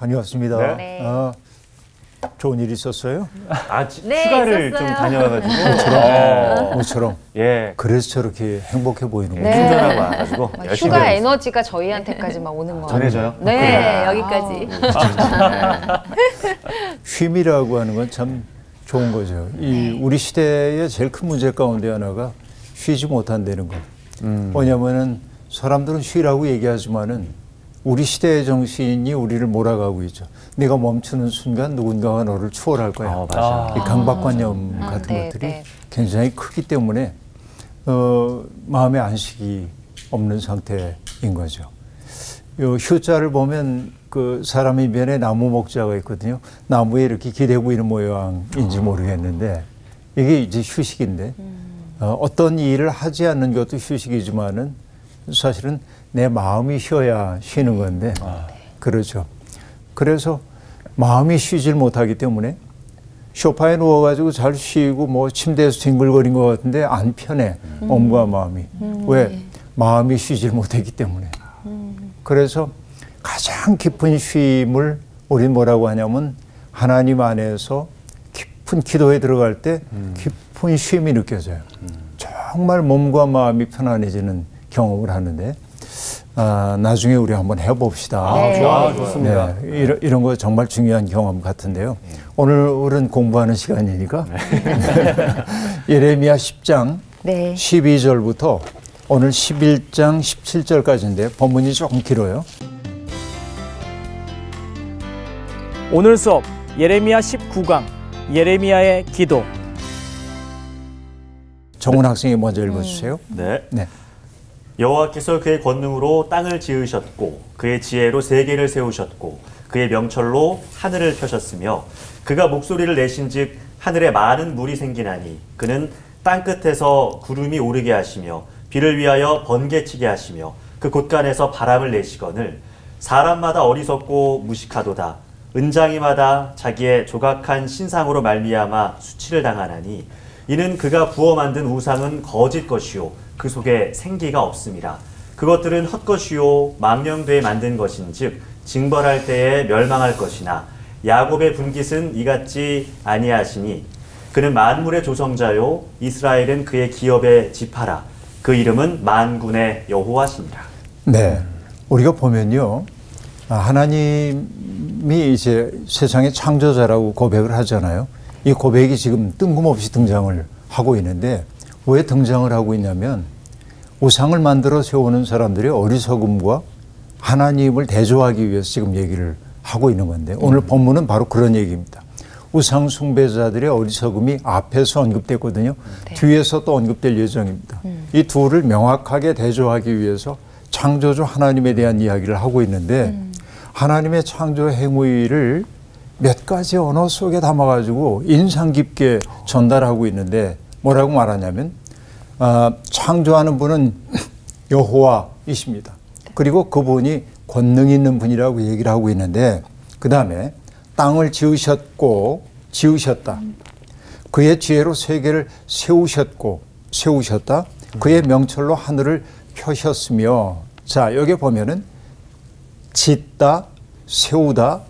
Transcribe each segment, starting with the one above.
다녀왔습니다. 네. 좋은 일 있었어요? 네, 휴가를 있었어요. 좀 다녀와가지고. 모처럼. 예. 그래서 저렇게 행복해 보이는 거예요. 네. 충전하고 와가지고 막 열심히 휴가 배웠어요. 에너지가 저희한테까지 막 오는 거 전해져요? 네, 아, 여기까지. 쉼이라고 하는 건 참 좋은 거죠. 우리 시대의 제일 큰 문제 가운데 하나가 쉬지 못한다는 거. 뭐냐면은 사람들은 쉬라고 얘기하지만은 우리 시대의 정신이 우리를 몰아가고 있죠. 네가 멈추는 순간 누군가가 너를 추월할 거야. 맞아. 이 강박관념 같은 네, 것들이 네. 굉장히 크기 때문에 마음의 안식이 없는 상태인 거죠. 요 휴자를 보면 그 사람 이변에 나무 목자가 있거든요. 나무에 이렇게 기대고 있는 모양인지 모르겠는데 이게 이제 휴식인데 어떤 일을 하지 않는 것도 휴식이지만은 사실은 내 마음이 쉬어야 쉬는 건데 그렇죠. 그래서 마음이 쉬질 못하기 때문에 소파에 누워가지고 잘 쉬고 뭐 침대에서 뒹굴거린 것 같은데 안 편해 몸과 마음이. 왜? 마음이 쉬질 못했기 때문에. 그래서 가장 깊은 쉼을 우린 뭐라고 하냐면 하나님 안에서 깊은 기도에 들어갈 때 깊은 쉼이 느껴져요. 정말 몸과 마음이 편안해지는 경험을 하는데 나중에 우리 한번 해봅시다. 네. 좋습니다. 네, 이런 거 정말 중요한 경험 같은데요. 오늘은 공부하는 시간이니까 예레미야 10장 네. 12절부터 오늘 11장 17절까지인데 본문이 조금 길어요. 오늘 수업 예레미야 19강 예레미야의 기도. 정훈 학생이 먼저 읽어주세요. 네. 네. 여호와께서 그의 권능으로 땅을 지으셨고 그의 지혜로 세계를 세우셨고 그의 명철로 하늘을 펴셨으며 그가 목소리를 내신즉 하늘에 많은 물이 생기나니 그는 땅 끝에서 구름이 오르게 하시며 비를 위하여 번개치게 하시며 그 곳간에서 바람을 내시거늘 사람마다 어리석고 무식하도다 은장이마다 자기의 조각한 신상으로 말미암아 수치를 당하나니 이는 그가 부어 만든 우상은 거짓 것이요 그 속에 생기가 없음이라 그것들은 헛것이요 망령되에 만든 것인즉 징벌할 때에 멸망할 것이나 야곱의 분깃은 이같지 아니하시니 그는 만물의 조성자요 이스라엘은 그의 기업의 지파라 그 이름은 만군의 여호와시니라. 네, 우리가 보면요, 하나님이 이제 세상의 창조자라고 고백을 하잖아요. 이 고백이 지금 뜬금없이 등장을 하고 있는데 왜 등장을 하고 있냐면 우상을 만들어 세우는 사람들의 어리석음과 하나님을 대조하기 위해서 지금 얘기를 하고 있는 건데 오늘 본문은 바로 그런 얘기입니다. 우상 숭배자들의 어리석음이 앞에서 언급됐거든요. 네. 뒤에서 또 언급될 예정입니다. 이 둘을 명확하게 대조하기 위해서 창조주 하나님에 대한 이야기를 하고 있는데 하나님의 창조 행위를 몇 가지 언어 속에 담아가지고 인상 깊게 전달하고 있는데 뭐라고 말하냐면 창조하는 분은 여호와이십니다. 그리고 그분이 권능 있는 분이라고 얘기를 하고 있는데 그 다음에 땅을 지으셨다. 그의 지혜로 세계를 세우셨다. 그의 명철로 하늘을 펴셨으며 자 여기 보면은 짓다, 세우다,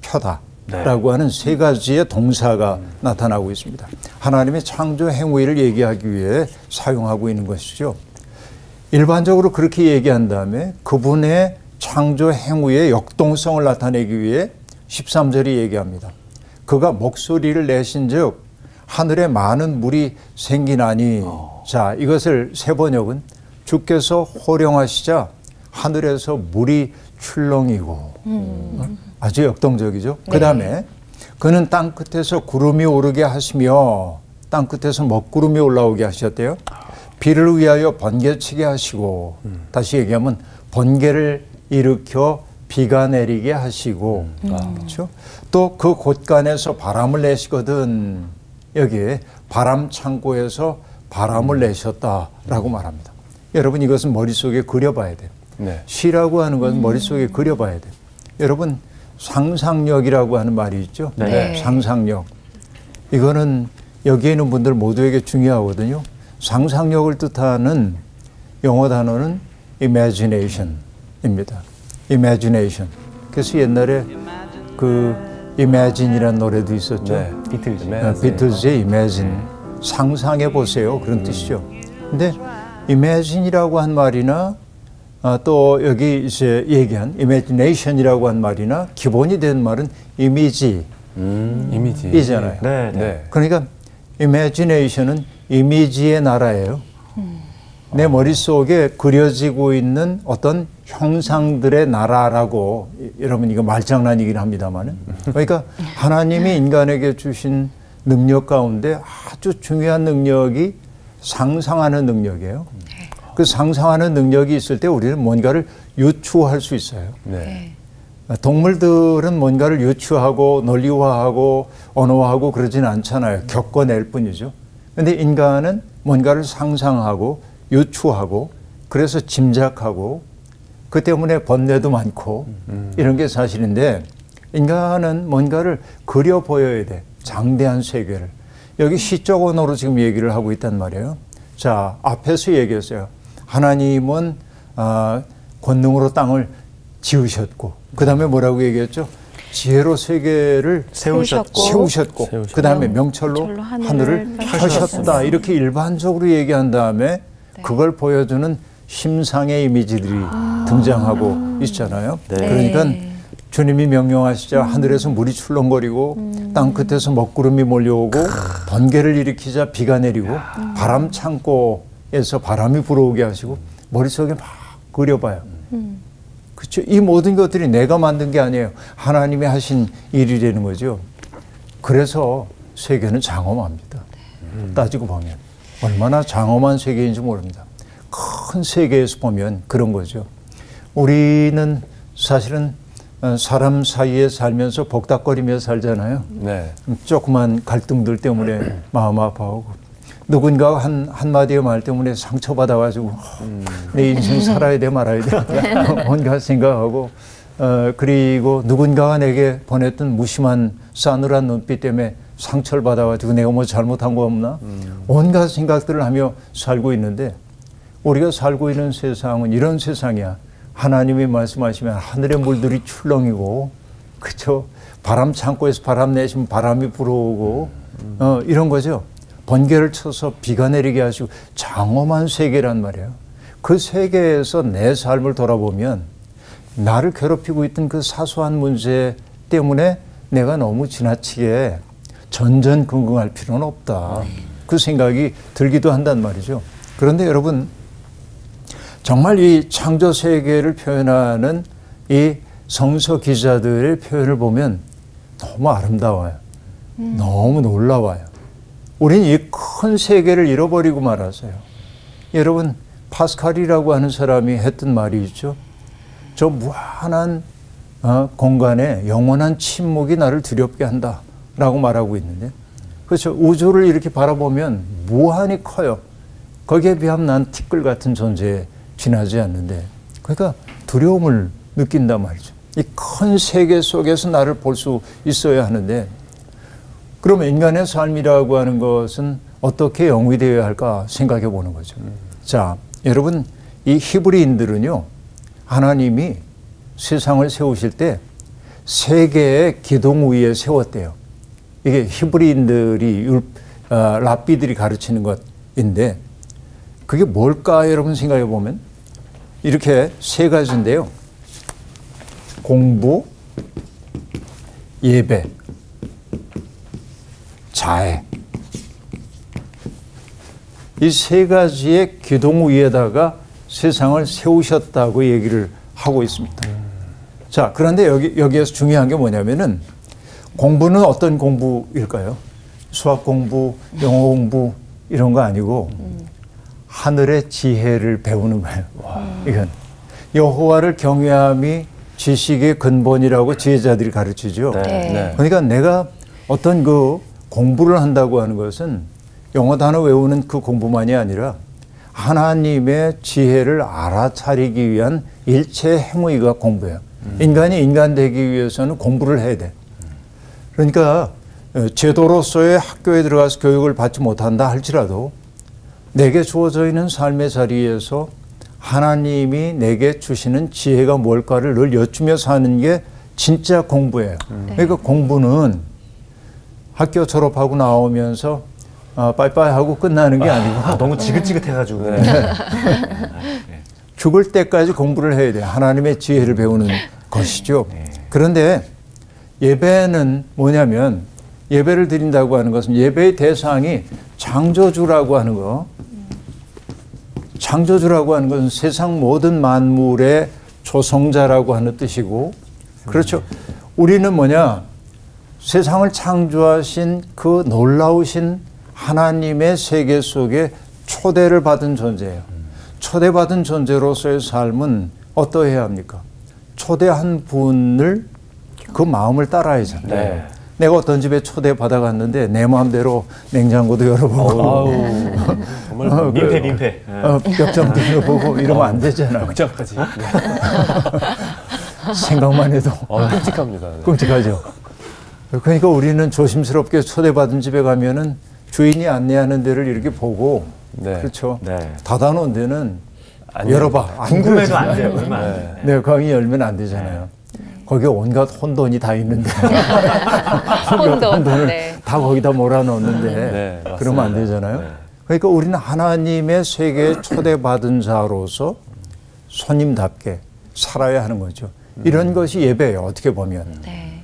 펴다 라고 하는 세 가지의 동사가 나타나고 있습니다. 하나님의 창조 행위를 얘기하기 위해 사용하고 있는 것이죠. 일반적으로 그렇게 얘기한 다음에 그분의 창조 행위의 역동성을 나타내기 위해 13절이 얘기합니다. 그가 목소리를 내신 즉 하늘에 많은 물이 생기나니 자 이것을 세 번역은 주께서 호령하시자 하늘에서 물이 출렁이고 아주 역동적이죠. 그 다음에 그는 땅 끝에서 구름이 오르게 하시며 땅 끝에서 먹구름이 올라오게 하셨대요. 비를 위하여 번개치게 하시고 다시 얘기하면 번개를 일으켜 비가 내리게 하시고 그렇죠? 또 그 곳간에서 바람을 내시거든 여기에 바람 창고에서 바람을 내셨다라고 말합니다. 여러분 이것은 머릿속에 그려봐야 돼요. 네. 시라고 하는 것은 머릿속에 그려봐야 돼요. 여러분 상상력이라고 하는 말이 있죠. 네. 상상력. 이거는 여기에 있는 분들 모두에게 중요하거든요. 상상력을 뜻하는 영어 단어는 imagination입니다. imagination. 그래서 옛날에 그 Imagine이라는 노래도 있었죠. 네, 비틀즈. 비틀즈의 Imagine. 상상해 보세요. 그런 뜻이죠. 근데 Imagine이라고 한 말이나 또 여기 이제 얘기한 Imagination이라고 한 말이나 기본이 된 말은 이미지. 이미지잖아요. 네, 네. 그러니까 Imagination은 이미지의 나라예요. 내 머릿속에 그려지고 있는 어떤 형상들의 나라라고, 여러분 이거 말장난이긴 합니다만은, 그러니까 하나님이 인간에게 주신 능력 가운데 아주 중요한 능력이 상상하는 능력이에요. 그 상상하는 능력이 있을 때 우리는 뭔가를 유추할 수 있어요. 네. 동물들은 뭔가를 유추하고 논리화하고 언어화하고 그러지는 않잖아요. 겪어낼 뿐이죠. 근데 인간은 뭔가를 상상하고 유추하고 그래서 짐작하고 그 때문에 번뇌도 많고 이런 게 사실인데, 인간은 뭔가를 그려 보여야 돼. 장대한 세계를. 여기 시적 언어로 지금 얘기를 하고 있단 말이에요. 자, 앞에서 얘기했어요. 하나님은 권능으로 땅을 지으셨고, 그 다음에 뭐라고 얘기했죠? 지혜로 세계를 세우셨고 그 다음에 명철로 하늘을 펴셨다. 이렇게 일반적으로 얘기한 다음에 그걸 보여주는 심상의 이미지들이 등장하고 있잖아요. 네. 그러니까 주님이 명령하시자 하늘에서 물이 출렁거리고 땅 끝에서 먹구름이 몰려오고 번개를 일으키자 비가 내리고 바람 창고에서 바람이 불어오게 하시고 머릿속에 막 그려봐요. 그렇죠? 이 모든 것들이 내가 만든 게 아니에요. 하나님이 하신 일이라는 거죠. 그래서 세계는 장엄합니다. 따지고 보면 얼마나 장엄한 세계인지 모릅니다. 큰 세계에서 보면 그런 거죠. 우리는 사실은 사람 사이에 살면서 복닥거리며 살잖아요. 네. 조그만 갈등들 때문에 마음 아파하고 누군가 한마디의 말 때문에 상처받아가지고 내 인생 살아야 돼 말아야 돼 뭔가 생각하고 그리고 누군가가 내게 보냈던 무심한 싸늘한 눈빛 때문에 상처를 받아가지고 내가 뭐 잘못한 거 없나 온갖 생각들을 하며 살고 있는데, 우리가 살고 있는 세상은 이런 세상이야. 하나님이 말씀하시면 하늘의 물들이 출렁이고, 그렇죠? 바람 창고에서 바람 내시면 바람이 불어오고 이런 거죠. 번개를 쳐서 비가 내리게 하시고 장엄한 세계란 말이에요. 그 세계에서 내 삶을 돌아보면 나를 괴롭히고 있던 그 사소한 문제 때문에 내가 너무 지나치게 전전긍긍할 필요는 없다. 그 생각이 들기도 한단 말이죠. 그런데 여러분, 정말 이 창조 세계를 표현하는 이 성서 기자들의 표현을 보면 너무 아름다워요. 너무 놀라워요. 우린 이 큰 세계를 잃어버리고 말았어요. 여러분, 파스칼이라고 하는 사람이 했던 말이 있죠. 저 무한한 공간에 영원한 침묵이 나를 두렵게 한다라고 말하고 있는데, 그렇죠. 우주를 이렇게 바라보면 무한히 커요. 거기에 비하면 난 티끌 같은 존재에 지나지 않는데, 그러니까 두려움을 느낀단 말이죠. 이 큰 세계 속에서 나를 볼 수 있어야 하는데, 그러면 인간의 삶이라고 하는 것은 어떻게 영위되어야 할까 생각해 보는 거죠. 자, 여러분, 이 히브리인들은요, 하나님이 세상을 세우실 때 세 개의 기둥 위에 세웠대요. 이게 히브리인들이 랍비들이 가르치는 것인데, 그게 뭘까 여러분 생각해 보면 이렇게 세 가지인데요. 공부, 예배, 자애. 이 세 가지의 기둥 위에다가 세상을 세우셨다고 얘기를 하고 있습니다. 자, 그런데 여기에서 중요한 게 뭐냐면은, 공부는 어떤 공부일까요? 수학 공부, 영어 공부 이런 거 아니고 하늘의 지혜를 배우는 거예요. 이건 여호와를 경외함이 지식의 근본이라고 지혜자들이 가르치죠. 네. 그러니까 내가 어떤 그 공부를 한다고 하는 것은 영어 단어 외우는 그 공부만이 아니라 하나님의 지혜를 알아차리기 위한 일체 행위가 공부예요. 인간이 인간 되기 위해서는 공부를 해야 돼. 그러니까 제도로서의 학교에 들어가서 교육을 받지 못한다 할지라도 내게 주어져 있는 삶의 자리에서 하나님이 내게 주시는 지혜가 뭘까를 늘 여쭈며 사는 게 진짜 공부예요. 그러니까 공부는 학교 졸업하고 나오면서 빠이빠이 하고 끝나는 게 아니고 너무 지긋지긋해가지고. 죽을 때까지 공부를 해야 돼요. 하나님의 지혜를 배우는 것이죠. 그런데 예배는 뭐냐면 예배를 드린다고 하는 것은 예배의 대상이 창조주라고 하는 거. 창조주라고 하는 것은 세상 모든 만물의 조성자라고 하는 뜻이고, 그렇죠. 우리는 뭐냐, 세상을 창조하신 그 놀라우신 하나님의 세계 속에 초대를 받은 존재예요. 초대받은 존재로서의 삶은 어떠해야 합니까? 초대한 분을 그 마음을 따라야잖아요. 네. 내가 어떤 집에 초대받아갔는데 내 마음대로 냉장고도 열어보고 정말 민폐. 벽장도 열어보고 이러면 안 되잖아요. 벽장까지. 생각만 해도 끔찍합니다. 네. 끔찍하죠. 그러니까 우리는 조심스럽게 초대받은 집에 가면은 주인이 안내하는 데를 이렇게 보고, 네. 그렇죠. 네. 닫아놓은 데는 열어봐. 궁금해도 안 돼요. 얼마 안 돼요. 네, 거기 열면 안 되잖아요. 거기에 온갖 혼돈이 다 있는데 혼돈을 네. 다 거기다 몰아넣는데 네, 맞습니다. 그러면 안 되잖아요. 네. 그러니까 우리는 하나님의 세계에 초대받은 자로서 손님답게 살아야 하는 거죠. 이런 것이 예배예요. 어떻게 보면. 네.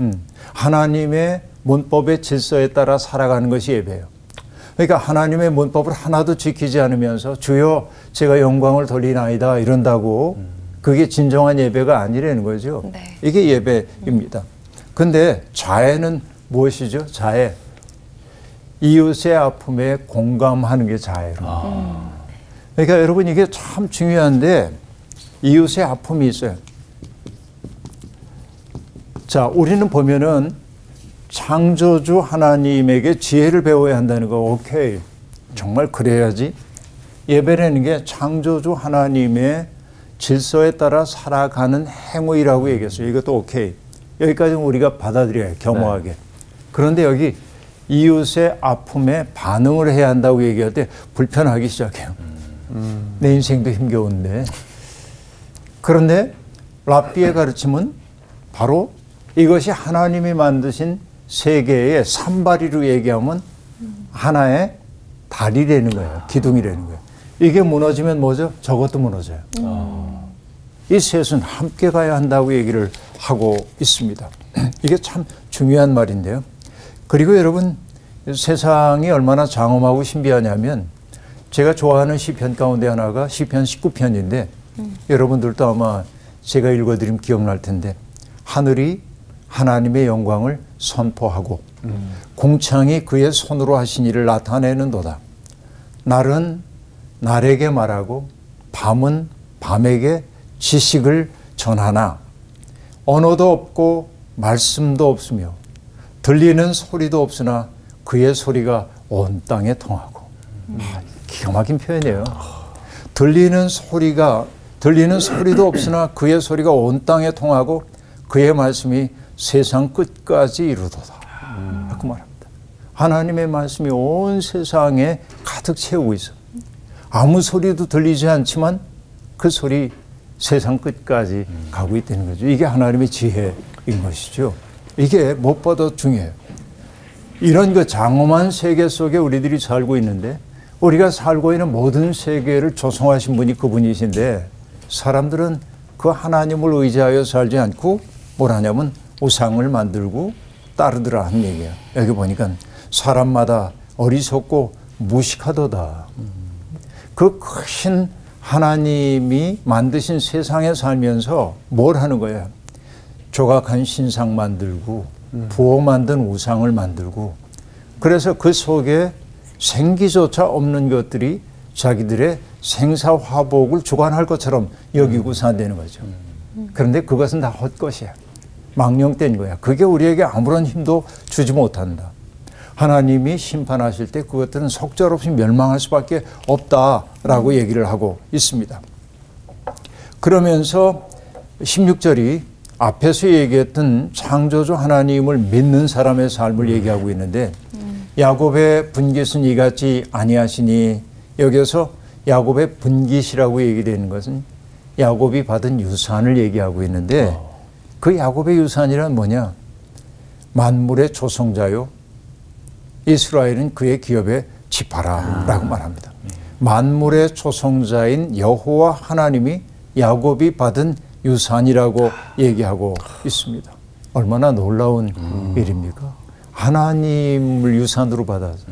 하나님의 문법의 질서에 따라 살아가는 것이 예배예요. 그러니까 하나님의 문법을 하나도 지키지 않으면서 주여 제가 영광을 돌리나이다 이런다고 그게 진정한 예배가 아니라는 거죠. 네. 이게 예배입니다. 근데 자애는 무엇이죠? 자애. 이웃의 아픔에 공감하는 게 자애로. 그러니까 여러분 이게 참 중요한데 이웃의 아픔이 있어요. 자, 우리는 보면은 창조주 하나님에게 지혜를 배워야 한다는 거, 오케이. 정말 그래야지. 예배라는 게 창조주 하나님의 질서에 따라 살아가는 행위라고 얘기했어요. 이것도 오케이. 여기까지는 우리가 받아들여요. 겸허하게. 그런데 여기 이웃의 아픔에 반응을 해야 한다고 얘기할 때 불편하기 시작해요. 내 인생도 힘겨운데. 그런데 랍비의 가르침은 바로 이것이 하나님이 만드신 세계의 산발이로 얘기하면 하나의 다리라는 거예요. 기둥이라는 거예요. 이게 무너지면 뭐죠? 저것도 무너져요. 이 셋은 함께 가야 한다고 얘기를 하고 있습니다. 이게 참 중요한 말인데요. 그리고 여러분 세상이 얼마나 장엄하고 신비하냐면 제가 좋아하는 시편 가운데 하나가 시편 19편인데 여러분들도 아마 제가 읽어드리면 기억날 텐데 하늘이 하나님의 영광을 선포하고 공창이 그의 손으로 하신 일을 나타내는도다. 날은 날에게 말하고 밤은 밤에게 지식을 전하나 언어도 없고 말씀도 없으며 들리는 소리도 없으나 그의 소리가 온 땅에 통하고. 기가 막힌 표현이에요. 들리는 소리도 없으나 그의 소리가 온 땅에 통하고 그의 말씀이 세상 끝까지 이루도다. 그 말합니다. 하나님의 말씀이 온 세상에 가득 채우고 있어. 아무 소리도 들리지 않지만 그 소리 세상 끝까지 가고 있다는 거죠. 이게 하나님의 지혜인 것이죠. 이게 무엇보다 중요해요. 이런 그 장엄한 세계 속에 우리들이 살고 있는데 우리가 살고 있는 모든 세계를 조성하신 분이 그분이신데 사람들은 그 하나님을 의지하여 살지 않고 뭘 하냐면 우상을 만들고 따르더라 하는 얘기예요. 여기 보니까 사람마다 어리석고 무식하도다. 그 크신 하나님이 만드신 세상에 살면서 뭘 하는 거예요? 조각한 신상 만들고 부어 만든 우상을 만들고 그래서 그 속에 생기조차 없는 것들이 자기들의 생사화복을 주관할 것처럼 여기고 산다는 거죠. 그런데 그것은 다 헛것이야. 망령된 거야. 그게 우리에게 아무런 힘도 주지 못한다. 하나님이 심판하실 때 그것들은 속절없이 멸망할 수밖에 없다라고 얘기를 하고 있습니다. 그러면서 16절이 앞에서 얘기했던 창조주 하나님을 믿는 사람의 삶을 얘기하고 있는데 야곱의 분깃은 이같이 아니하시니 여기서 야곱의 분깃이라고 얘기되는 것은 야곱이 받은 유산을 얘기하고 있는데 그 야곱의 유산이란 뭐냐? 만물의 조성자요. 이스라엘은 그의 기업의 지파라라고 말합니다. 만물의 조성자인 여호와 하나님이 야곱이 받은 유산이라고 얘기하고 있습니다. 얼마나 놀라운 일입니까? 하나님을 유산으로 받아서.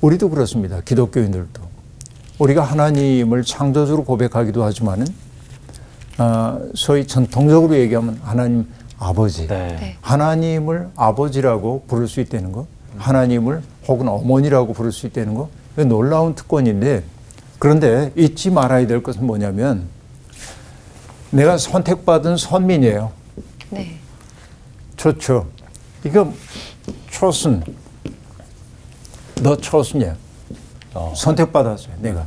우리도 그렇습니다. 기독교인들도. 우리가 하나님을 창조주로 고백하기도 하지만은 소위 전통적으로 얘기하면 하나님 아버지. 네. 하나님을 아버지라고 부를 수 있다는 거. 하나님을 혹은 어머니라고 부를 수 있다는 거. 놀라운 특권인데, 그런데 잊지 말아야 될 것은 뭐냐면 내가 선택받은 선민이에요. 네. 좋죠. 이거 chosen. 너 chosen이야. 선택받았어요. 내가.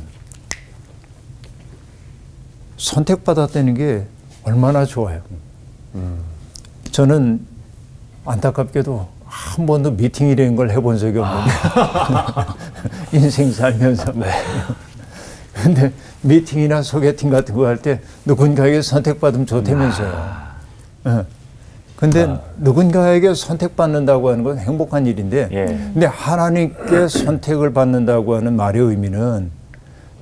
선택받았다는 게 얼마나 좋아요. 저는 안타깝게도 한 번도 미팅이라는 걸 해본 적이 없는데 인생 살면서. 근데 미팅이나 소개팅 같은 거 할 때 누군가에게 선택받으면 좋다면서요. 근데 누군가에게 선택받는다고 하는 건 행복한 일인데, 근데 하나님께 선택을 받는다고 하는 말의 의미는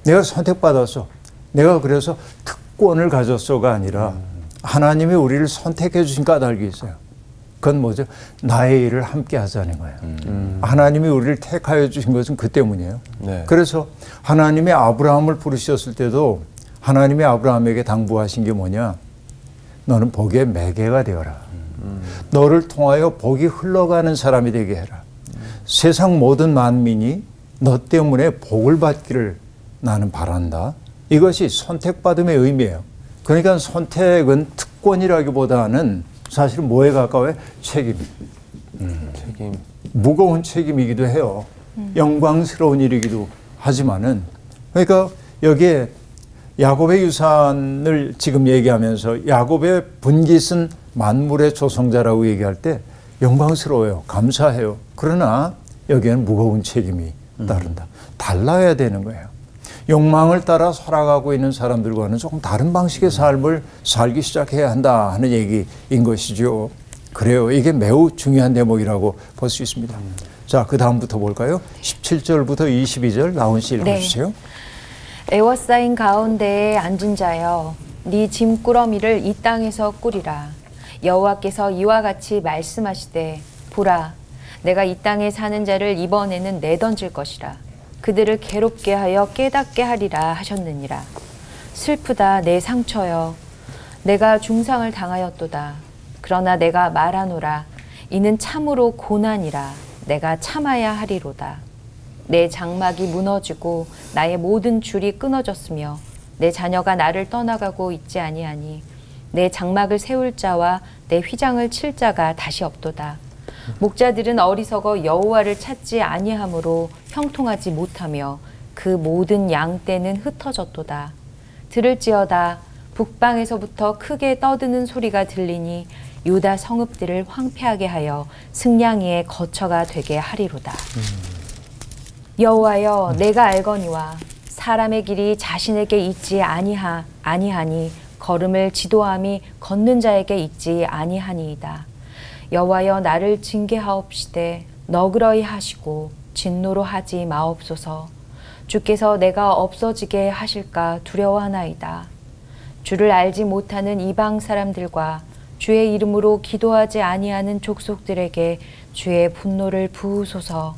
내가 선택받았어. 내가 그래서 특권을 가졌어가 아니라 하나님이 우리를 선택해 주신 까닭이 있어요. 그건 뭐죠? 나의 일을 함께 하자는 거예요. 하나님이 우리를 택하여 주신 것은 그 때문이에요. 네. 그래서 하나님이 아브라함을 부르셨을 때도 하나님이 아브라함에게 당부하신 게 뭐냐? 너는 복의 매개가 되어라. 너를 통하여 복이 흘러가는 사람이 되게 해라. 세상 모든 만민이 너 때문에 복을 받기를 나는 바란다. 이것이 선택받음의 의미예요. 그러니까 선택은 특권이라기보다는 사실은 뭐에 가까워요? 책임. 책임. 무거운 책임이기도 해요. 영광스러운 일이기도 하지만은, 그러니까 여기에 야곱의 유산을 지금 얘기하면서 야곱의 분깃은 만물의 조성자라고 얘기할 때 영광스러워요. 감사해요. 그러나 여기에는 무거운 책임이 따른다. 달라야 되는 거예요. 욕망을 따라 살아가고 있는 사람들과는 조금 다른 방식의 삶을 살기 시작해야 한다 하는 얘기인 것이죠. 그래요. 이게 매우 중요한 대목이라고 볼 수 있습니다. 자, 그 다음부터 볼까요? 17절부터 22절 나온 씨 읽어주세요. 에워싸인 가운데에 앉은 자여, 네 짐꾸러미를 이 땅에서 꾸리라. 여호와께서 이와 같이 말씀하시되, 보라, 내가 이 땅에 사는 자를 이번에는 내던질 것이라. 그들을 괴롭게 하여 깨닫게 하리라 하셨느니라. 슬프다 내 상처여, 내가 중상을 당하였도다. 그러나 내가 말하노라. 이는 참으로 고난이라. 내가 참아야 하리로다. 내 장막이 무너지고 나의 모든 줄이 끊어졌으며 내 자녀가 나를 떠나가고 있지 아니하니 내 장막을 세울 자와 내 휘장을 칠 자가 다시 없도다. 목자들은 어리석어 여호와를 찾지 아니하므로 형통하지 못하며 그 모든 양 떼는 흩어졌도다. 들을지어다. 북방에서부터 크게 떠드는 소리가 들리니 유다 성읍들을 황폐하게 하여 승냥이의 거처가 되게 하리로다. 여호와여, 내가 알거니와 사람의 길이 자신에게 있지 아니하니 걸음을 지도함이 걷는 자에게 있지 아니하니이다. 여호와여, 나를 징계하옵시되 너그러이 하시고 진노로 하지 마옵소서. 주께서 내가 없어지게 하실까 두려워하나이다. 주를 알지 못하는 이방 사람들과 주의 이름으로 기도하지 아니하는 족속들에게 주의 분노를 부으소서.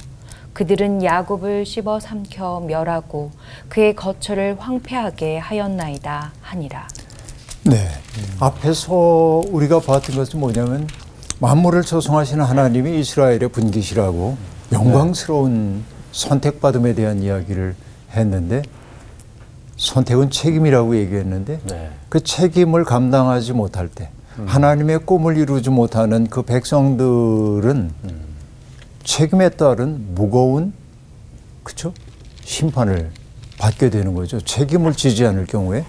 그들은 야곱을 씹어 삼켜 멸하고 그의 거처를 황폐하게 하였나이다 하니라. 네, 앞에서 우리가 봤던 것은 뭐냐면 만물을 조성하시는 하나님이 이스라엘의 분깃이라고 영광스러운 선택받음에 대한 이야기를 했는데, 선택은 책임이라고 얘기했는데 그 책임을 감당하지 못할 때 하나님의 꿈을 이루지 못하는 그 백성들은 책임에 따른 무거운, 그렇죠? 심판을 받게 되는 거죠. 책임을 지지 않을 경우에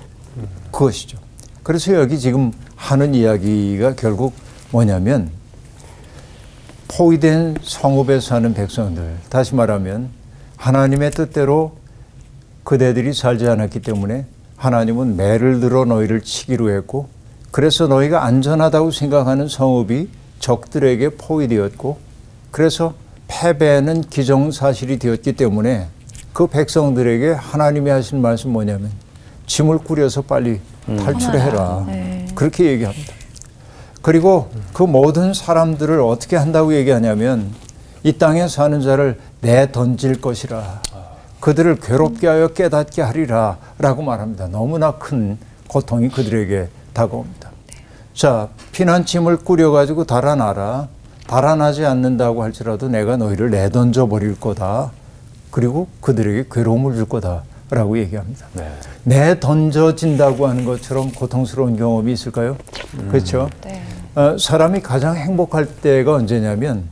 그것이죠. 그래서 여기 지금 하는 이야기가 결국 뭐냐면 포위된 성읍에 사는 백성들, 다시 말하면 하나님의 뜻대로 그대들이 살지 않았기 때문에 하나님은 매를 들어 너희를 치기로 했고 그래서 너희가 안전하다고 생각하는 성읍이 적들에게 포위되었고 그래서 패배는 기정사실이 되었기 때문에 그 백성들에게 하나님이 하신 말씀 뭐냐면 짐을 꾸려서 빨리 탈출해라. 그렇게 얘기합니다. 그리고 그 모든 사람들을 어떻게 한다고 얘기하냐면 이 땅에 사는 자를 내던질 것이라. 그들을 괴롭게 하여 깨닫게 하리라 라고 말합니다. 너무나 큰 고통이 그들에게 다가옵니다. 자, 피난짐을 꾸려가지고 달아나라. 달아나지 않는다고 할지라도 내가 너희를 내던져 버릴 거다. 그리고 그들에게 괴로움을 줄 거다 라고 얘기합니다. 네. 내던져진다고 하는 것처럼 고통스러운 경험이 있을까요? 그렇죠? 네. 사람이 가장 행복할 때가 언제냐면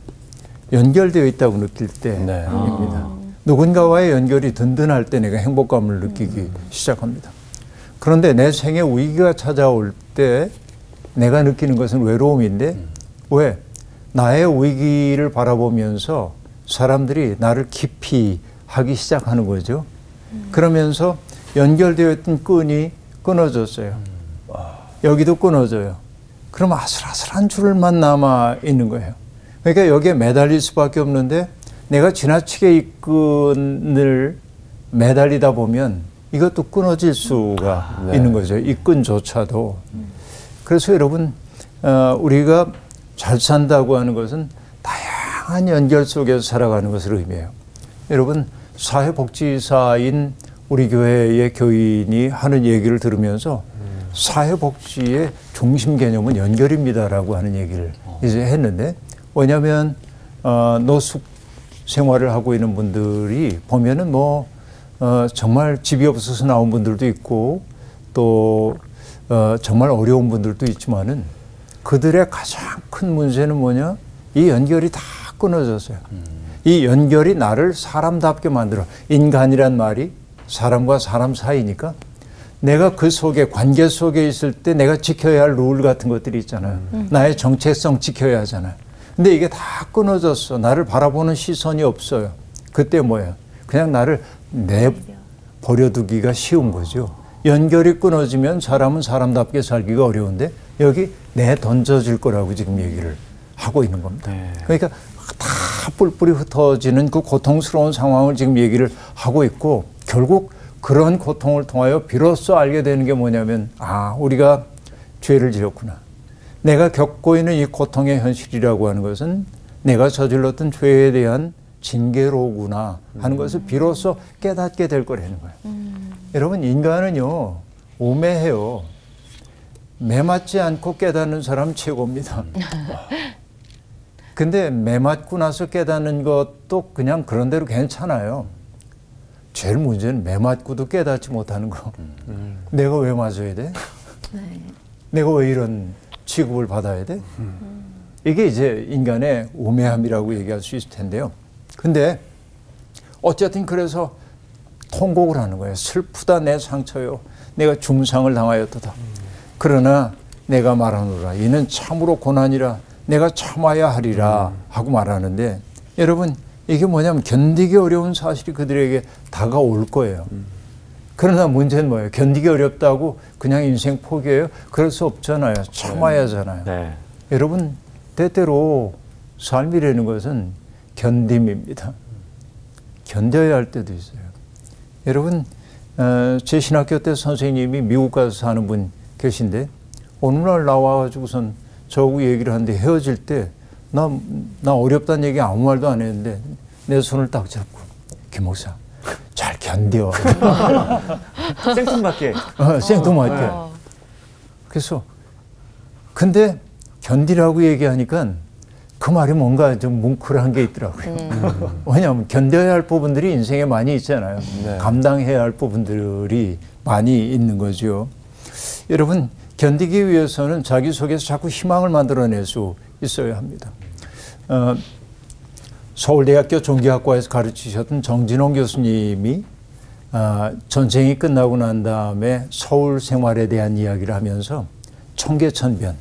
연결되어 있다고 느낄 때입니다. 누군가와의 연결이 든든할 때 내가 행복감을 느끼기 시작합니다. 그런데 내 생에 위기가 찾아올 때 내가 느끼는 것은 외로움인데 왜? 나의 위기를 바라보면서 사람들이 나를 깊이 하기 시작하는 거죠. 그러면서 연결되어 있던 끈이 끊어졌어요. 여기도 끊어져요. 그럼 아슬아슬한 줄만 남아 있는 거예요. 그러니까 여기에 매달릴 수밖에 없는데 내가 지나치게 이 끈을 매달리다 보면 이것도 끊어질 수가 있는 거죠. 이 끈조차도. 그래서 여러분 우리가 잘 산다고 하는 것은 다양한 연결 속에서 살아가는 것을 의미해요. 여러분 사회복지사인 우리 교회의 교인이 하는 얘기를 들으면서 사회복지의 중심 개념은 연결입니다라고 하는 얘기를 이제 했는데 왜냐하면 노숙 생활을 하고 있는 분들이 보면은 뭐 정말 집이 없어서 나온 분들도 있고 또 정말 어려운 분들도 있지만은 그들의 가장 큰 문제는 뭐냐? 이 연결이 다 끊어졌어요. 이 연결이 나를 사람답게 만들어. 인간이란 말이 사람과 사람 사이니까 내가 그 속에 관계 속에 있을 때 내가 지켜야 할 룰 같은 것들이 있잖아요. 나의 정체성 지켜야 하잖아요. 근데 이게 다 끊어졌어. 나를 바라보는 시선이 없어요. 그때 뭐예요? 그냥 나를 내버려두기가 쉬운 거죠. 연결이 끊어지면 사람은 사람답게 살기가 어려운데 여기 내던져질 거라고 지금 얘기를 하고 있는 겁니다. 그러니까 다 뿔뿔이 흩어지는 그 고통스러운 상황을 지금 얘기를 하고 있고 결국 그런 고통을 통하여 비로소 알게 되는 게 뭐냐면 우리가 죄를 지었구나. 내가 겪고 있는 이 고통의 현실이라고 하는 것은 내가 저질렀던 죄에 대한 징계로구나 하는 것을 비로소 깨닫게 될 거라는 거예요. 여러분 인간은요 오매해요. 매맞지 않고 깨닫는 사람 최고입니다. 근데 매맞고 나서 깨닫는 것도 그냥 그런 대로 괜찮아요. 제일 문제는 매맞고도 깨닫지 못하는 거. 내가 왜 맞아야 돼? 내가 왜 이런 취급을 받아야 돼? 이게 이제 인간의 우매함이라고 얘기할 수 있을 텐데요. 근데 어쨌든 그래서 통곡을 하는 거예요. 슬프다 내 상처요. 내가 중상을 당하였도다. 그러나 내가 말하노라. 이는 참으로 고난이라. 내가 참아야 하리라 하고 말하는데 여러분 이게 뭐냐면 견디기 어려운 사실이 그들에게 다가올 거예요. 그러나 문제는 뭐예요? 견디기 어렵다고 그냥 인생 포기해요? 그럴 수 없잖아요. 참아야 하잖아요. 네. 여러분 때때로 삶이라는 것은 견딤입니다. 견뎌야 할 때도 있어요. 여러분 제 신학교 때 선생님이 미국 가서 사는 분 계신데 어느 날 나와가지고선 저하고 얘기를 하는데 헤어질 때 나 어렵다는 얘기 아무 말도 안 했는데 내 손을 딱 잡고 김 목사 잘 견뎌. 생뚱맞게. 생뚱맞게. 그래서 근데 견디라고 얘기하니까 그 말이 뭔가 좀 뭉클한 게 있더라고요. 왜냐하면 견뎌야 할 부분들이 인생에 많이 있잖아요. 네. 감당해야 할 부분들이 많이 있는 거죠. 여러분 견디기 위해서는 자기 속에서 자꾸 희망을 만들어낼 수 있어야 합니다. 서울대학교 종교학과에서 가르치셨던 정진홍 교수님이 전쟁이 끝나고 난 다음에 서울 생활에 대한 이야기를 하면서 청계천변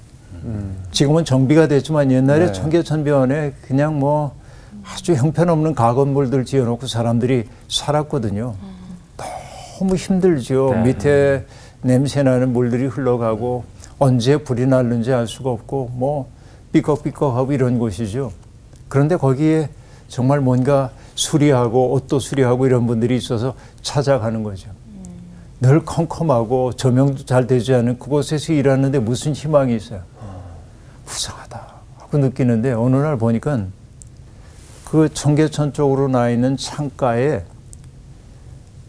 지금은 정비가 됐지만 옛날에 청계천변에 그냥 뭐 아주 형편없는 가건물들 지어놓고 사람들이 살았거든요. 너무 힘들죠. 밑에 냄새나는 물들이 흘러가고 언제 불이 날는지 알 수가 없고 뭐 삐걱삐걱하고 이런 곳이죠. 그런데 거기에 정말 뭔가 수리하고 옷도 수리하고 이런 분들이 있어서 찾아가는 거죠. 늘 컴컴하고 조명도 잘 되지 않은 그곳에서 일하는데 무슨 희망이 있어요. 불쌍하다 하고 느끼는데 어느 날 보니까 그 청계천 쪽으로 나 있는 창가에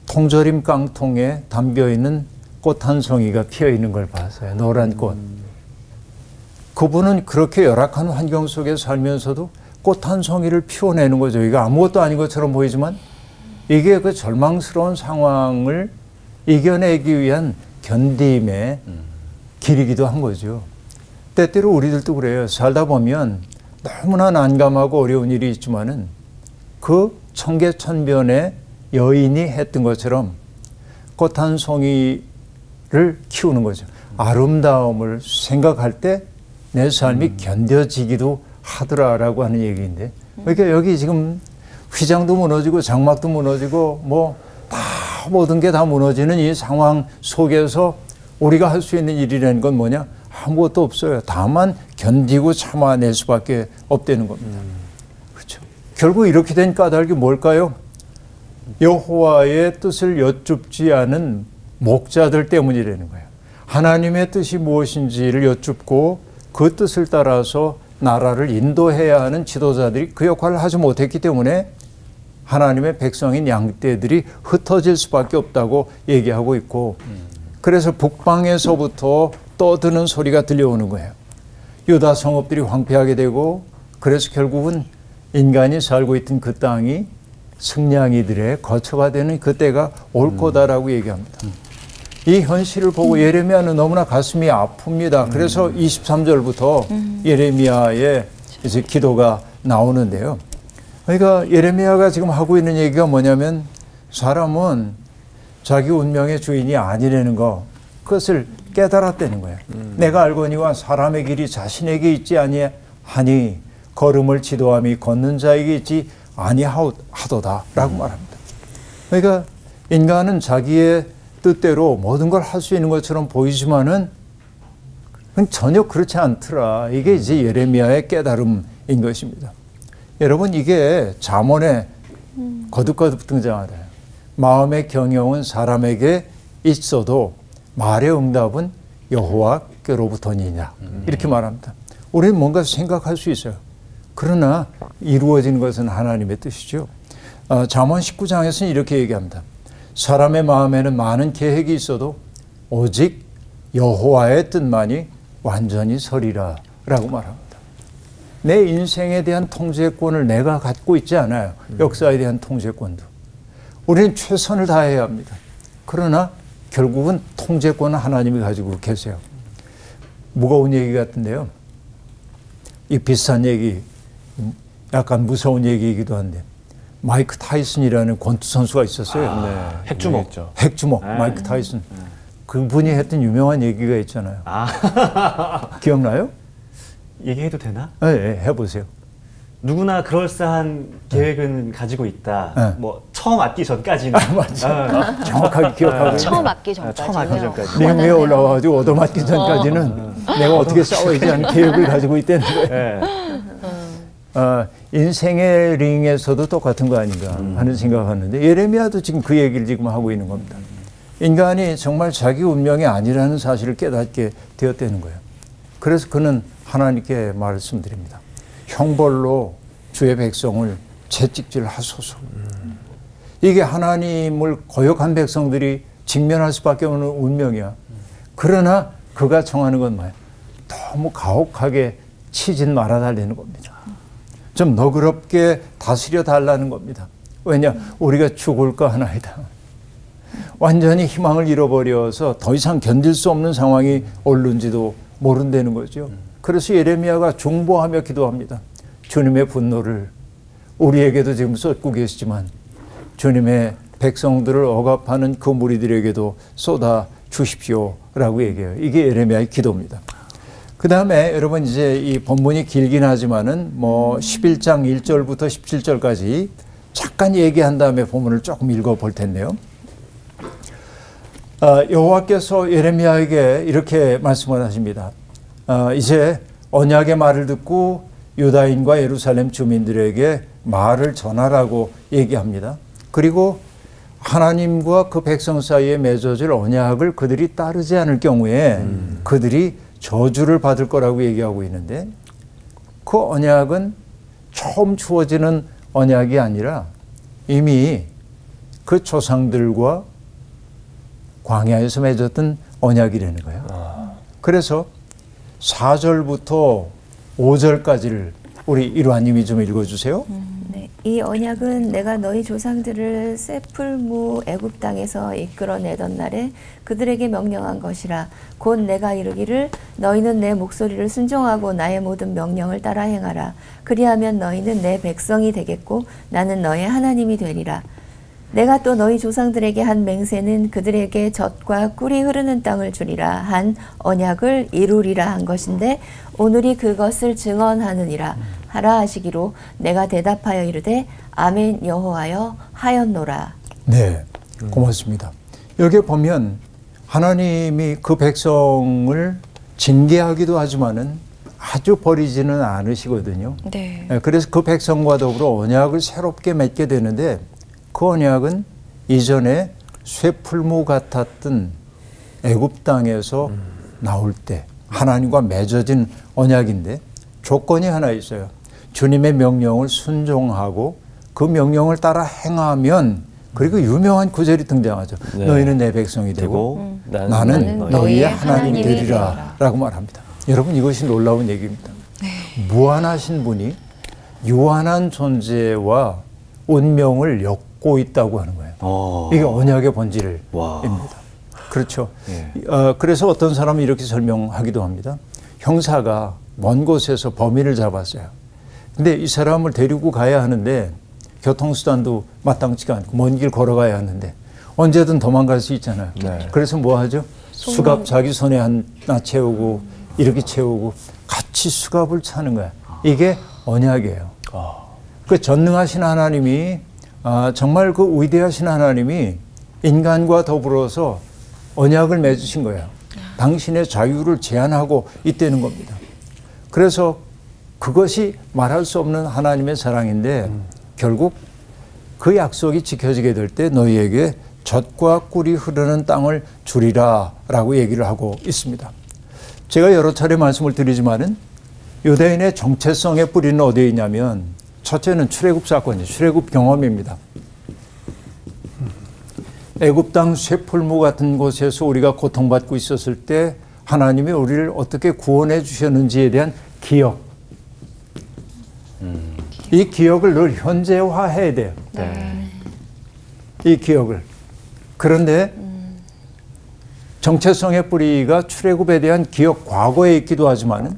통조림 깡통에 담겨있는 꽃 한 송이가 피어있는 걸 봤어요. 노란 꽃. 그분은 그렇게 열악한 환경 속에 살면서도 꽃 한 송이를 피워내는 거죠. 이게 아무것도 아닌 것처럼 보이지만 이게 그 절망스러운 상황을 이겨내기 위한 견딤의 길이기도 한 거죠. 때때로 우리들도 그래요. 살다 보면 너무나 난감하고 어려운 일이 있지만은 그 청계천변에 여인이 했던 것처럼 꽃 한 송이를 키우는 거죠. 아름다움을 생각할 때 내 삶이 견뎌지기도 하더라라고 하는 얘기인데, 그러니까 여기 지금 휘장도 무너지고 장막도 무너지고 뭐 다 모든 게 다 무너지는 이 상황 속에서 우리가 할 수 있는 일이라는 건 뭐냐? 아무것도 없어요. 다만 견디고 참아낼 수밖에 없다는 겁니다. 그렇죠. 결국 이렇게 된 까닭이 뭘까요? 여호와의 뜻을 여쭙지 않은 목자들 때문이라는 거예요. 하나님의 뜻이 무엇인지를 여쭙고 그 뜻을 따라서 나라를 인도해야 하는 지도자들이 그 역할을 하지 못했기 때문에 하나님의 백성인 양떼들이 흩어질 수밖에 없다고 얘기하고 있고, 그래서 북방에서부터 떠드는 소리가 들려오는 거예요. 유다 성읍들이 황폐하게 되고, 그래서 결국은 인간이 살고 있던 그 땅이 승냥이들의 거처가 되는 그때가 올 거다라고 얘기합니다. 이 현실을 보고 예레미야는 너무나 가슴이 아픕니다. 그래서 23절부터 예레미야의 이제 기도가 나오는데요. 그러니까 예레미야가 지금 하고 있는 얘기가 뭐냐면, 사람은 자기 운명의 주인이 아니라는 거, 그것을 깨달았다는 거예요. 내가 알거니와 사람의 길이 자신에게 있지 아니하니 걸음을 지도함이 걷는 자에게 있지 아니하도다 라고 말합니다. 그러니까 인간은 자기의 뜻대로 모든 걸 할 수 있는 것처럼 보이지만은 전혀 그렇지 않더라. 이게 이제 예레미야의 깨달음인 것입니다. 여러분, 이게 잠언에 거듭거듭 등장하다. 마음의 경영은 사람에게 있어도 말의 응답은 여호와께로부터니냐, 이렇게 말합니다. 우리는 뭔가 생각할 수 있어요. 그러나 이루어지는 것은 하나님의 뜻이죠. 잠언 19장에서는 이렇게 얘기합니다. 사람의 마음에는 많은 계획이 있어도 오직 여호와의 뜻만이 완전히 서리라 라고 말합니다. 내 인생에 대한 통제권을 내가 갖고 있지 않아요. 역사에 대한 통제권도. 우리는 최선을 다해야 합니다. 그러나 결국은 통제권은 하나님이 가지고 계세요. 무거운 얘기 같은데요. 이 비슷한 얘기, 약간 무서운 얘기이기도 한데, 마이크 타이슨이라는 권투 선수가 있었어요. 네. 핵주먹. 핵주먹, 마이크 타이슨. 그분이 했던 유명한 얘기가 있잖아요. 기억나요? 얘기해도 되나? 네, 해보세요. 누구나 그럴싸한 계획은 가지고 있다. 뭐 처음 맞기 전까지는. 맞아. 정확하게 기억하고. 처음 맞기 전까지. 처음 맞기 전까지. 링 위에 올라와가지고 얻어맞기 전까지는 내가 어떻게 싸워야지 하는 계획을 가지고 있다는 거예요. 네. 인생의 링에서도 똑같은 거 아닌가 하는 생각을 하는데, 예레미야도 지금 그 얘기를 지금 하고 있는 겁니다. 인간이 정말 자기 운명이 아니라는 사실을 깨닫게 되었다는 거예요. 그래서 그는 하나님께 말씀드립니다. 형벌로 주의 백성을 채찍질 하소서. 이게 하나님을 거역한 백성들이 직면할 수밖에 없는 운명이야. 그러나 그가 청하는 건 뭐예요? 너무 가혹하게 치진 말아달라는 겁니다. 좀 너그럽게 다스려 달라는 겁니다. 왜냐? 우리가 죽을까 하나이다. 완전히 희망을 잃어버려서 더 이상 견딜 수 없는 상황이 오른지도 모른다는 거죠. 그래서 예레미야가 중보하며 기도합니다. 주님의 분노를 우리에게도 지금 쏟고 계시지만 주님의 백성들을 억압하는 그 무리들에게도 쏟아 주십시오라고 얘기해요. 이게 예레미야의 기도입니다. 그 다음에 여러분, 이제 이 본문이 길긴 하지만은 뭐 11장 1절부터 17절까지 잠깐 얘기한 다음에 본문을 조금 읽어 볼 텐데요. 여호와께서 예레미야에게 이렇게 말씀을 하십니다. 이제 언약의 말을 듣고 유다인과 예루살렘 주민들에게 말을 전하라고 얘기합니다. 그리고 하나님과 그 백성 사이에 맺어질 언약을 그들이 따르지 않을 경우에 그들이 저주를 받을 거라고 얘기하고 있는데, 그 언약은 처음 주어지는 언약이 아니라 이미 그 조상들과 광야에서 맺었던 언약이라는 거예요. 그래서 4절부터 5절까지를 우리 일화님이 좀 읽어주세요. 네, 이 언약은 내가 너희 조상들을 세풀무 애굽 땅에서 이끌어내던 날에 그들에게 명령한 것이라. 곧 내가 이르기를 너희는 내 목소리를 순종하고 나의 모든 명령을 따라 행하라. 그리하면 너희는 내 백성이 되겠고 나는 너의 하나님이 되리라. 내가 또 너희 조상들에게 한 맹세는 그들에게 젖과 꿀이 흐르는 땅을 주리라 한 언약을 이루리라 한 것인데 오늘이 그것을 증언하느니라 하라 하시기로 내가 대답하여 이르되 아멘 여호와여 하였노라. 네, 고맙습니다. 여기 보면 하나님이 그 백성을 징계하기도 하지만은 아주 버리지는 않으시거든요. 네. 그래서 그 백성과 더불어 언약을 새롭게 맺게 되는데, 그 언약은 이전에 쇠풀무 같았던 애굽 땅에서 나올 때 하나님과 맺어진 언약인데 조건이 하나 있어요. 주님의 명령을 순종하고 그 명령을 따라 행하면, 그리고 유명한 구절이 등장하죠. 네. 너희는 내 백성이 되고 나는 너희의 하나님이 되리라 라고 말합니다. 여러분, 이것이 놀라운 얘기입니다. 무한하신 분이 유한한 존재와 운명을 엮고 있다고 하는 거예요. 이게 언약의 본질입니다. 그렇죠. 예. 그래서 어떤 사람은 이렇게 설명하기도 합니다. 형사가 먼 곳에서 범인을 잡았어요. 근데 이 사람을 데리고 가야 하는데 교통수단도 마땅치가 않고 먼 길 걸어가야 하는데 언제든 도망갈 수 있잖아요. 네. 그래서 뭐 하죠? 수갑 자기 손에 하나 채우고 이렇게 채우고 같이 수갑을 차는 거야. 이게 언약이에요. 그 전능하신 하나님이, 정말 그 위대하신 하나님이 인간과 더불어서 언약을 맺으신 거예요. 당신의 자유를 제한하고 있다는 겁니다. 그래서 그것이 말할 수 없는 하나님의 사랑인데 결국 그 약속이 지켜지게 될 때 너희에게 젖과 꿀이 흐르는 땅을 주리라 라고 얘기를 하고 있습니다. 제가 여러 차례 말씀을 드리지만은 유대인의 정체성의 뿌리는 어디에 있냐면, 첫째는 출애굽 사건이죠. 출애굽 경험입니다. 애굽 땅 쇠풀무 같은 곳에서 우리가 고통받고 있었을 때 하나님이 우리를 어떻게 구원해 주셨는지에 대한 기억. 이 기억을 늘 현재화해야 돼요. 이 기억을. 그런데 정체성의 뿌리가 출애굽에 대한 기억 과거에 있기도 하지만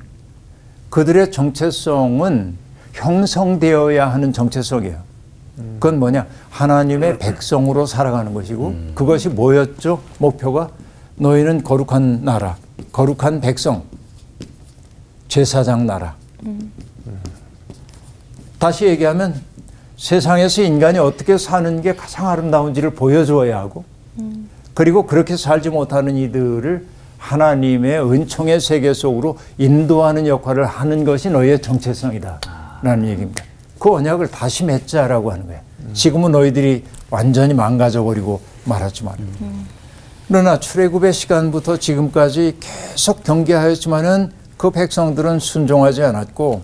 그들의 정체성은 형성되어야 하는 정체성이에요. 그건 뭐냐? 하나님의 백성으로 살아가는 것이고, 그것이 뭐였죠? 목표가 너희는 거룩한 나라, 거룩한 백성, 제사장 나라. 다시 얘기하면 세상에서 인간이 어떻게 사는 게 가장 아름다운지를 보여줘야 하고, 그리고 그렇게 살지 못하는 이들을 하나님의 은총의 세계 속으로 인도하는 역할을 하는 것이 너희의 정체성이다 라는 얘기입니다. 그 언약을 다시 맺자라고 하는 거예요. 지금은 너희들이 완전히 망가져버리고 말았지만, 그러나 출애굽의 시간부터 지금까지 계속 경계하였지만은 그 백성들은 순종하지 않았고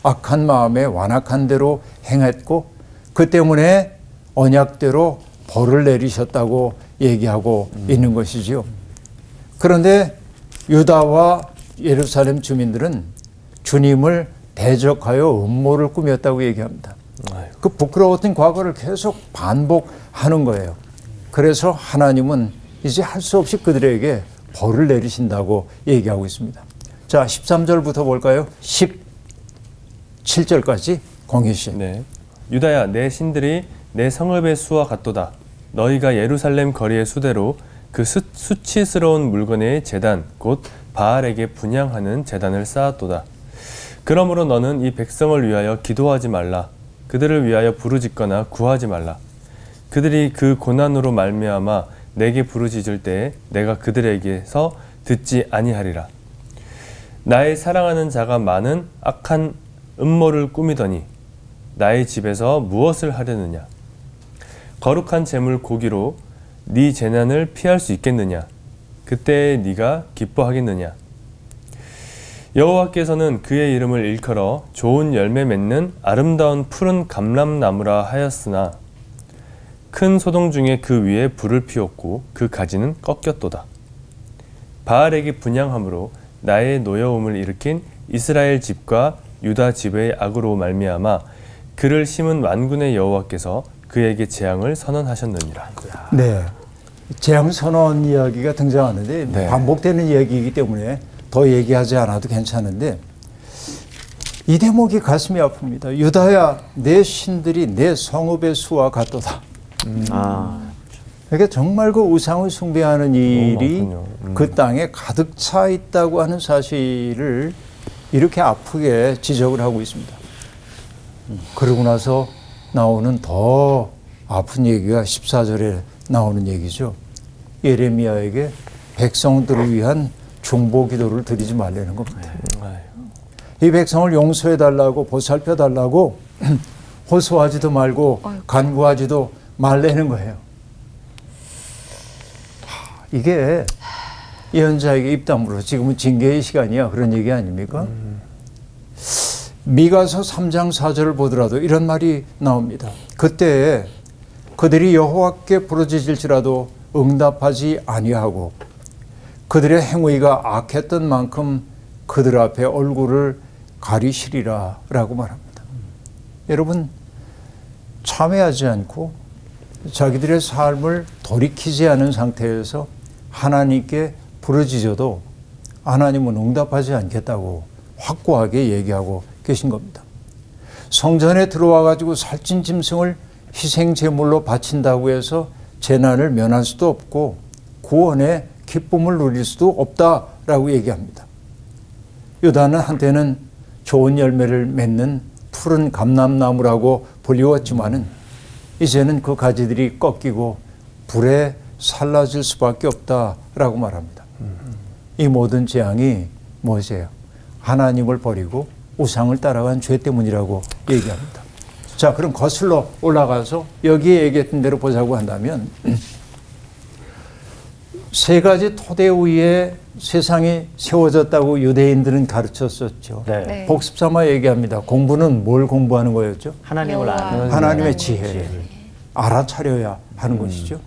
악한 마음에 완악한 대로 행했고, 그 때문에 언약대로 벌을 내리셨다고 얘기하고 있는 것이지요. 그런데 유다와 예루살렘 주민들은 주님을 대적하여 음모를 꾸몄다고 얘기합니다. 그 부끄러웠던 과거를 계속 반복하는 거예요. 그래서 하나님은 이제 할 수 없이 그들에게 벌을 내리신다고 얘기하고 있습니다. 자, 13절부터 볼까요? 17절까지 공유 씨. 네. 유다야, 내 신들이 내 성읍의 수와 같도다. 너희가 예루살렘 거리의 수대로 그 수치스러운 물건의 제단 곧 바알에게 분향하는 제단을 쌓았도다. 그러므로 너는 이 백성을 위하여 기도하지 말라. 그들을 위하여 부르짖거나 구하지 말라. 그들이 그 고난으로 말미암아 내게 부르짖을 때에 내가 그들에게서 듣지 아니하리라. 나의 사랑하는 자가 많은 악한 음모를 꾸미더니 나의 집에서 무엇을 하려느냐? 거룩한 제물 고기로 네 재난을 피할 수 있겠느냐? 그때 네가 기뻐하겠느냐? 여호와께서는 그의 이름을 일컬어 좋은 열매 맺는 아름다운 푸른 감람나무라 하였으나 큰 소동 중에 그 위에 불을 피웠고 그 가지는 꺾였도다. 바알에게 분향함으로 나의 노여움을 일으킨 이스라엘 집과 유다 집의 악으로 말미암아 그를 심은 만군의 여호와께서 그에게 재앙을 선언하셨느니라. 네, 재앙 선언 이야기가 등장하는데 네. 반복되는 이야기이기 때문에 더 얘기하지 않아도 괜찮은데 이 대목이 가슴이 아픕니다. 유다야, 내 신들이 내 성읍의 수와 같도다. 그러니까 정말 그 우상을 숭배하는 일이 그 땅에 가득 차 있다고 하는 사실을 이렇게 아프게 지적을 하고 있습니다. 그러고 나서 나오는 더 아픈 얘기가 14절에 나오는 얘기죠. 예레미야에게 백성들을 위한 중보 기도를 드리지 말라는 겁니다. 이 백성을 용서해달라고 보살펴달라고 호소하지도 말고 간구하지도 말라는 거예요. 이게 예언자에게 입담으로 지금은 징계의 시간이야 그런 얘기 아닙니까? 미가서 3장 4절을 보더라도 이런 말이 나옵니다. 그때 그들이 여호와께 부르짖을지라도 응답하지 아니하고 그들의 행위가 악했던 만큼 그들 앞에 얼굴을 가리시리라 라고 말합니다. 여러분, 참회하지 않고 자기들의 삶을 돌이키지 않은 상태에서 하나님께 부르짖어도 하나님은 응답하지 않겠다고 확고하게 얘기하고 계신 겁니다. 성전에 들어와 가지고 살찐 짐승을 희생 제물로 바친다고 해서 재난을 면할 수도 없고 구원의 기쁨을 누릴 수도 없다라고 얘기합니다. 유다는 한때는 좋은 열매를 맺는 푸른 감람나무라고 불리웠지만은 이제는 그 가지들이 꺾이고 불에 살라질 수밖에 없다라고 말합니다. 이 모든 재앙이 무엇이에요? 하나님을 버리고 우상을 따라간 죄 때문이라고 얘기합니다. 자, 그럼 거슬러 올라가서 여기에 얘기했던 대로 보자고 한다면 세 가지 토대 위에 세상이 세워졌다고 유대인들은 가르쳤었죠. 네. 네. 복습 삼아 얘기합니다. 공부는 뭘 공부하는 거였죠? 하나님을 아는 하나님의 지혜를 알아차려야 하는 것이죠.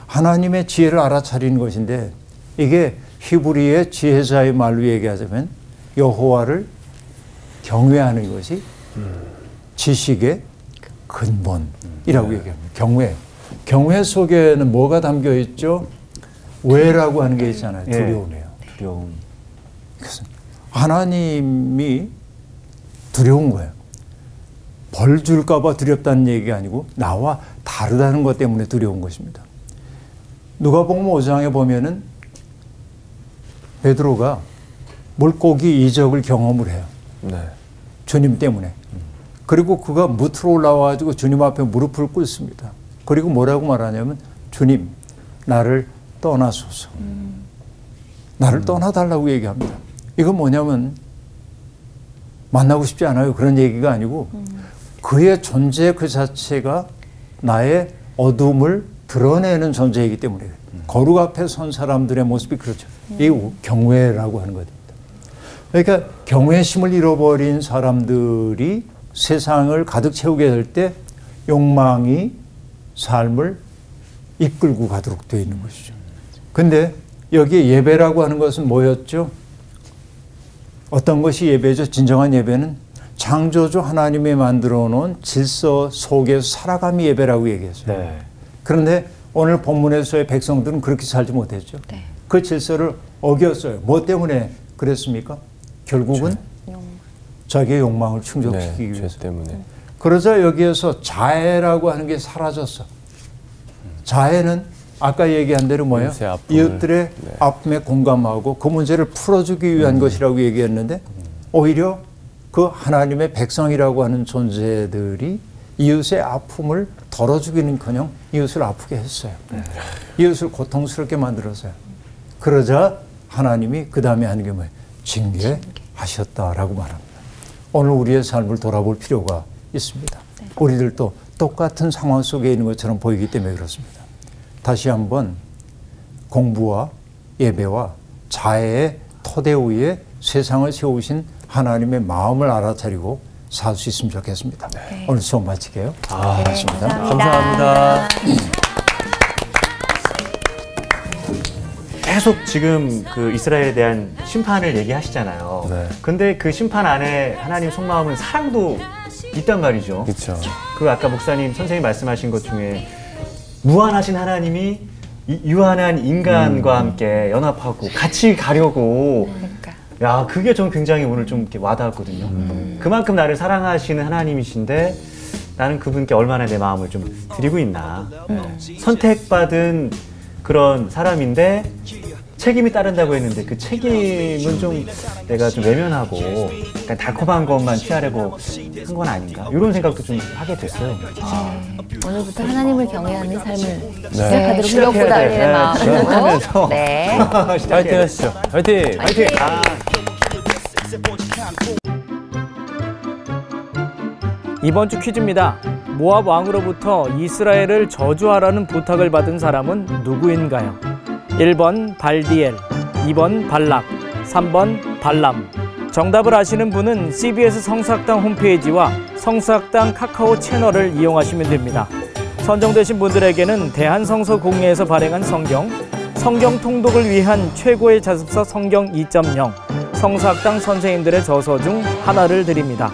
하나님의 지혜를 알아차리는 것인데 이게 히브리의 지혜자의 말로 얘기하자면 여호와를 경외하는 것이 지식의 근본이라고 얘기합니다. 경외. 경외 속에는 뭐가 담겨 있죠? 왜라고 하는 게 있잖아요. 두려움이에요. 두려움. 그래서 하나님이 두려운 거예요. 벌 줄까 봐 두렵다는 얘기가 아니고 나와 다르다는 것 때문에 두려운 것입니다. 누가복음 5장에 보면은 베드로가 물고기 이적을 경험을 해요. 네. 주님 때문에. 그리고 그가 무트로 올라와가지고 주님 앞에 무릎을 꿇습니다. 그리고 뭐라고 말하냐면 주님 나를 떠나소서. 나를 떠나달라고 얘기합니다. 이건 뭐냐면 만나고 싶지 않아요. 그런 얘기가 아니고 그의 존재 그 자체가 나의 어둠을 드러내는 존재이기 때문에 거룩 앞에 선 사람들의 모습이 그렇죠. 이 경외라고 하는 겁니다. 그러니까 경외심을 잃어버린 사람들이 세상을 가득 채우게 될 때 욕망이 삶을 이끌고 가도록 되어 있는 것이죠. 근데 여기에 예배라고 하는 것은 뭐였죠? 어떤 것이 예배죠? 진정한 예배는 창조주 하나님이 만들어 놓은 질서 속에서 살아감이 예배라고 얘기했어요. 네. 그런데 오늘 본문에서의 백성들은 그렇게 살지 못했죠. 네. 그 질서를 어겼어요. 뭐 때문에 그랬습니까? 결국은 자기의 욕망을 충족시키기 네, 죄 위해서. 때문에. 그러자 여기에서 자애라고 하는 게 사라졌어. 자애는 아까 얘기한 대로 뭐예요? 이웃의 아픔을, 이웃들의 네. 아픔에 공감하고 그 문제를 풀어주기 위한 것이라고 얘기했는데 오히려 그 하나님의 백성이라고 하는 존재들이 이웃의 아픔을 덜어 주기는커녕 이웃을 아프게 했어요. 이웃을 고통스럽게 만들었어요. 그러자 하나님이 그 다음에 하는 게 뭐예요? 징계하셨다라고 말합니다. 오늘 우리의 삶을 돌아볼 필요가 있습니다. 우리들도 똑같은 상황 속에 있는 것처럼 보이기 때문에 그렇습니다. 다시 한번 공부와 예배와 자애의 토대 위에 세상을 세우신 하나님의 마음을 알아차리고 살 수 있으면 좋겠습니다. 오늘 수업 마칠게요. 고맙습니다. 감사합니다. 계속 지금 그 이스라엘에 대한 심판을 얘기하시잖아요. 네. 근데 그 심판 안에 하나님 속마음은 사랑도 있단 말이죠. 그렇죠. 그 아까 목사님 선생님 말씀하신 것 중에 무한하신 하나님이 유한한 인간과 함께 연합하고 같이 가려고. 그러니까. 야, 그게 전 굉장히 오늘 좀 이렇게 와닿았거든요. 그만큼 나를 사랑하시는 하나님이신데 나는 그분께 얼마나 내 마음을 좀 드리고 있나. 선택받은 그런 사람인데 책임이 따른다고 했는데 그 책임은 좀 내가 좀 외면하고 약간 달콤한 것만 취하려고 한 건 아닌가 이런 생각도 좀 하게 됐어요. 오늘부터 하나님을 경외하는 삶을 네, 시작하도록 주력보다 돼. 알리는 마음으로. 하면서. 네. 파이팅 하시죠. 파이팅! 화이팅! 이번 주 퀴즈입니다. 모압 왕으로부터 이스라엘을 저주하라는 부탁을 받은 사람은 누구인가요? 1번 발디엘, 2번 발락, 3번 발람. 정답을 아시는 분은 CBS 성사학당 홈페이지와 성사학당 카카오 채널을 이용하시면 됩니다. 선정되신 분들에게는 대한성서공회에서 발행한 성경 통독을 위한 최고의 자습서 성경 2.0, 성사학당 선생님들의 저서 중 하나를 드립니다.